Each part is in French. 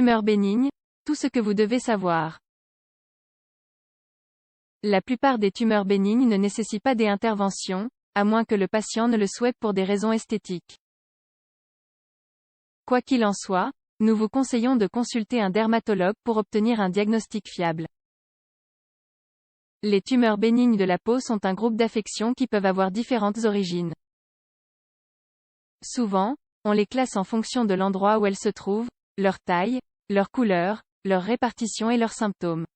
Tumeurs bénignes, tout ce que vous devez savoir. La plupart des tumeurs bénignes ne nécessitent pas d'intervention, à moins que le patient ne le souhaite pour des raisons esthétiques. Quoi qu'il en soit, nous vous conseillons de consulter un dermatologue pour obtenir un diagnostic fiable. Les tumeurs bénignes de la peau sont un groupe d'affections qui peuvent avoir différentes origines. Souvent, on les classe en fonction de l'endroit où elles se trouvent, leur taille, leur couleur, leur répartition et leurs symptômes.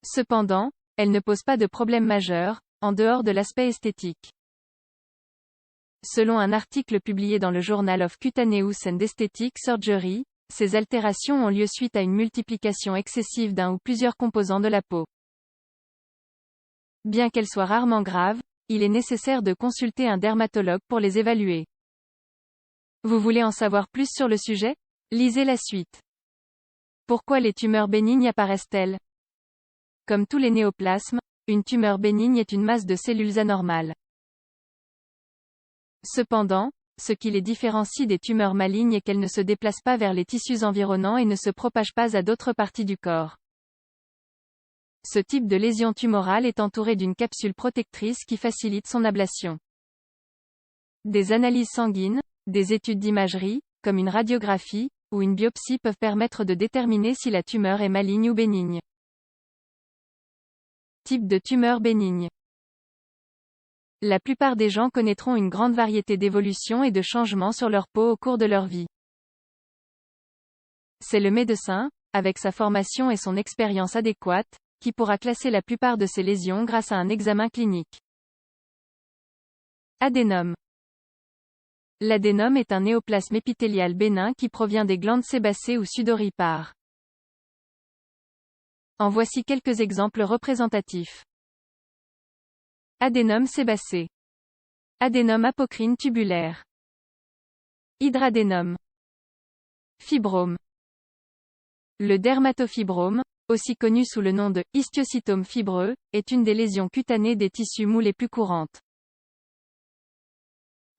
Cependant, elles ne posent pas de problème majeur, en dehors de l'aspect esthétique. Selon un article publié dans le Journal of Cutaneous and Aesthetic Surgery, ces altérations ont lieu suite à une multiplication excessive d'un ou plusieurs composants de la peau. Bien qu'elles soient rarement graves, il est nécessaire de consulter un dermatologue pour les évaluer. Vous voulez en savoir plus sur le sujet? Lisez la suite. Pourquoi les tumeurs bénignes apparaissent-elles? Comme tous les néoplasmes, une tumeur bénigne est une masse de cellules anormales. Cependant, ce qui les différencie des tumeurs malignes est qu'elles ne se déplacent pas vers les tissus environnants et ne se propagent pas à d'autres parties du corps. Ce type de lésion tumorale est entouré d'une capsule protectrice qui facilite son ablation. Des analyses sanguines, des études d'imagerie, comme une radiographie, ou une biopsie peuvent permettre de déterminer si la tumeur est maligne ou bénigne. Type de tumeur bénigne. La plupart des gens connaîtront une grande variété d'évolutions et de changements sur leur peau au cours de leur vie. C'est le médecin, avec sa formation et son expérience adéquate, qui pourra classer la plupart de ces lésions grâce à un examen clinique. Adénome. L'adénome est un néoplasme épithélial bénin qui provient des glandes sébacées ou sudoripares. En voici quelques exemples représentatifs. Adénome sébacé. Adénome apocrine tubulaire. Hydradénome. Fibrome. Le dermatofibrome, aussi connu sous le nom de histiocytome fibreux, est une des lésions cutanées des tissus mous les plus courantes.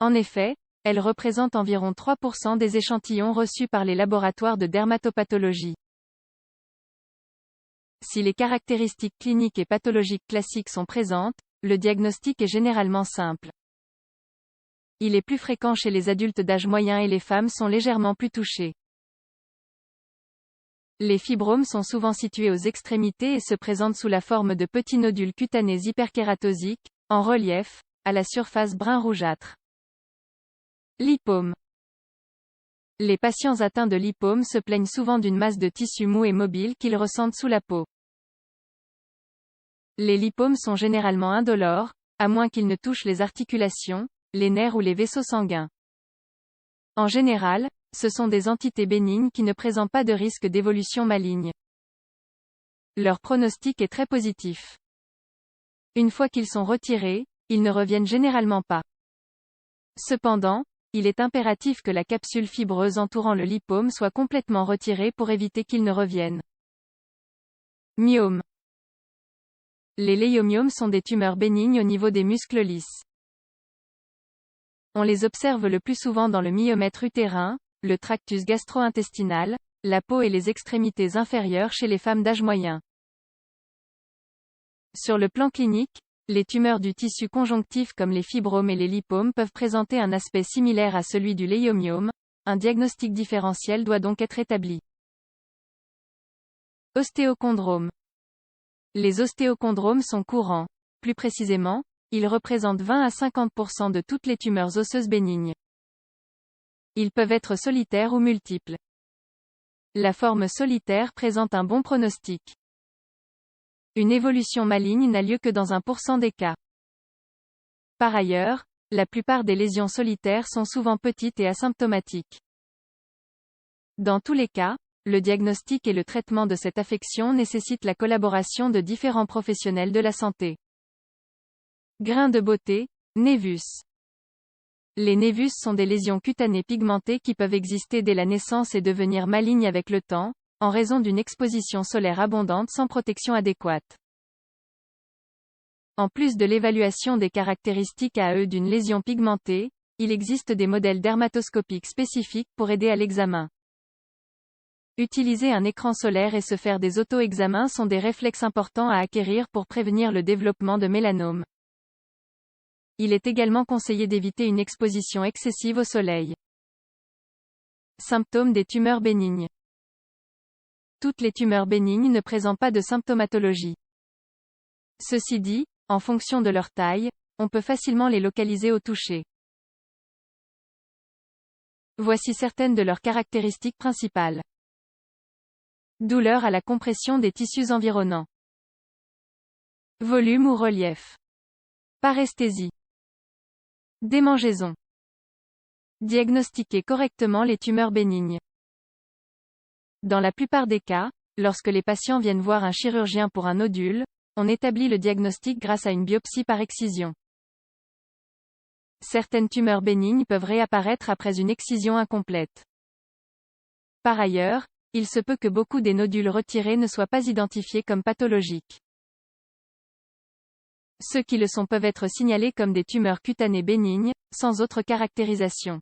En effet, elle représente environ 3% des échantillons reçus par les laboratoires de dermatopathologie. Si les caractéristiques cliniques et pathologiques classiques sont présentes, le diagnostic est généralement simple. Il est plus fréquent chez les adultes d'âge moyen et les femmes sont légèrement plus touchées. Les fibromes sont souvent situés aux extrémités et se présentent sous la forme de petits nodules cutanés hyperkératosiques, en relief, à la surface brun rougeâtre. Lipome. Les patients atteints de lipome se plaignent souvent d'une masse de tissu mou et mobile qu'ils ressentent sous la peau. Les lipomes sont généralement indolores, à moins qu'ils ne touchent les articulations, les nerfs ou les vaisseaux sanguins. En général, ce sont des entités bénignes qui ne présentent pas de risque d'évolution maligne. Leur pronostic est très positif. Une fois qu'ils sont retirés, ils ne reviennent généralement pas. Cependant, il est impératif que la capsule fibreuse entourant le lipome soit complètement retirée pour éviter qu'il ne revienne. Myome. Les léomyomes sont des tumeurs bénignes au niveau des muscles lisses. On les observe le plus souvent dans le myomètre utérin, le tractus gastro-intestinal, la peau et les extrémités inférieures chez les femmes d'âge moyen. Sur le plan clinique, les tumeurs du tissu conjonctif comme les fibromes et les lipomes peuvent présenter un aspect similaire à celui du léomyome, un diagnostic différentiel doit donc être établi. Ostéochondrome. Les ostéochondromes sont courants. Plus précisément, ils représentent 20 à 50% de toutes les tumeurs osseuses bénignes. Ils peuvent être solitaires ou multiples. La forme solitaire présente un bon pronostic. Une évolution maligne n'a lieu que dans 1% des cas. Par ailleurs, la plupart des lésions solitaires sont souvent petites et asymptomatiques. Dans tous les cas, le diagnostic et le traitement de cette affection nécessitent la collaboration de différents professionnels de la santé. Grains de beauté, névus. Les névus sont des lésions cutanées pigmentées qui peuvent exister dès la naissance et devenir malignes avec le temps, en raison d'une exposition solaire abondante sans protection adéquate. En plus de l'évaluation des caractéristiques à eux d'une lésion pigmentée, il existe des modèles dermatoscopiques spécifiques pour aider à l'examen. Utiliser un écran solaire et se faire des auto-examens sont des réflexes importants à acquérir pour prévenir le développement de mélanome. Il est également conseillé d'éviter une exposition excessive au soleil. Symptômes des tumeurs bénignes. Toutes les tumeurs bénignes ne présentent pas de symptomatologie. Ceci dit, en fonction de leur taille, on peut facilement les localiser au toucher. Voici certaines de leurs caractéristiques principales. Douleur à la compression des tissus environnants. Volume ou relief. Paresthésie. Démangeaison. Diagnostiquer correctement les tumeurs bénignes. Dans la plupart des cas, lorsque les patients viennent voir un chirurgien pour un nodule, on établit le diagnostic grâce à une biopsie par excision. Certaines tumeurs bénignes peuvent réapparaître après une excision incomplète. Par ailleurs, il se peut que beaucoup des nodules retirés ne soient pas identifiés comme pathologiques. Ceux qui le sont peuvent être signalés comme des tumeurs cutanées bénignes, sans autre caractérisation.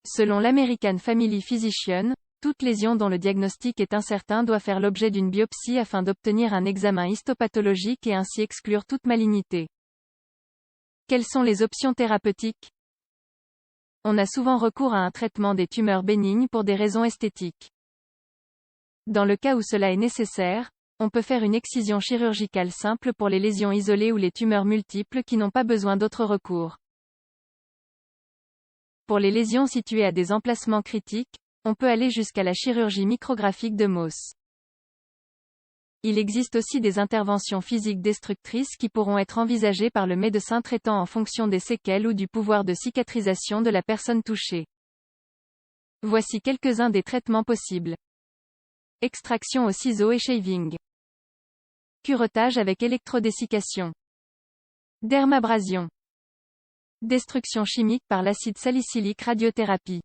Selon l'American Family Physician, toute lésion dont le diagnostic est incertain doit faire l'objet d'une biopsie afin d'obtenir un examen histopathologique et ainsi exclure toute malignité. Quelles sont les options thérapeutiques? On a souvent recours à un traitement des tumeurs bénignes pour des raisons esthétiques. Dans le cas où cela est nécessaire, on peut faire une excision chirurgicale simple pour les lésions isolées ou les tumeurs multiples qui n'ont pas besoin d'autre recours. Pour les lésions situées à des emplacements critiques, on peut aller jusqu'à la chirurgie micrographique de Mohs. Il existe aussi des interventions physiques destructrices qui pourront être envisagées par le médecin traitant en fonction des séquelles ou du pouvoir de cicatrisation de la personne touchée. Voici quelques-uns des traitements possibles. Extraction au ciseau et shaving. Curettage avec électrodessiccation. Dermabrasion. Destruction chimique par l'acide salicylique, radiothérapie.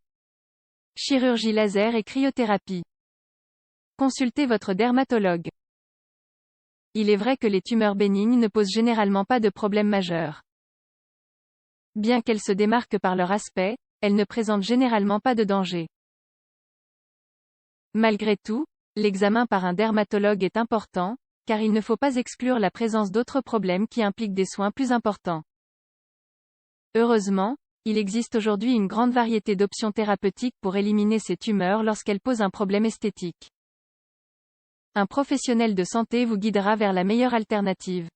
Chirurgie laser et cryothérapie. Consultez votre dermatologue. Il est vrai que les tumeurs bénignes ne posent généralement pas de problème majeur. Bien qu'elles se démarquent par leur aspect, elles ne présentent généralement pas de danger. Malgré tout, l'examen par un dermatologue est important, car il ne faut pas exclure la présence d'autres problèmes qui impliquent des soins plus importants. Heureusement, il existe aujourd'hui une grande variété d'options thérapeutiques pour éliminer ces tumeurs lorsqu'elles posent un problème esthétique. Un professionnel de santé vous guidera vers la meilleure alternative.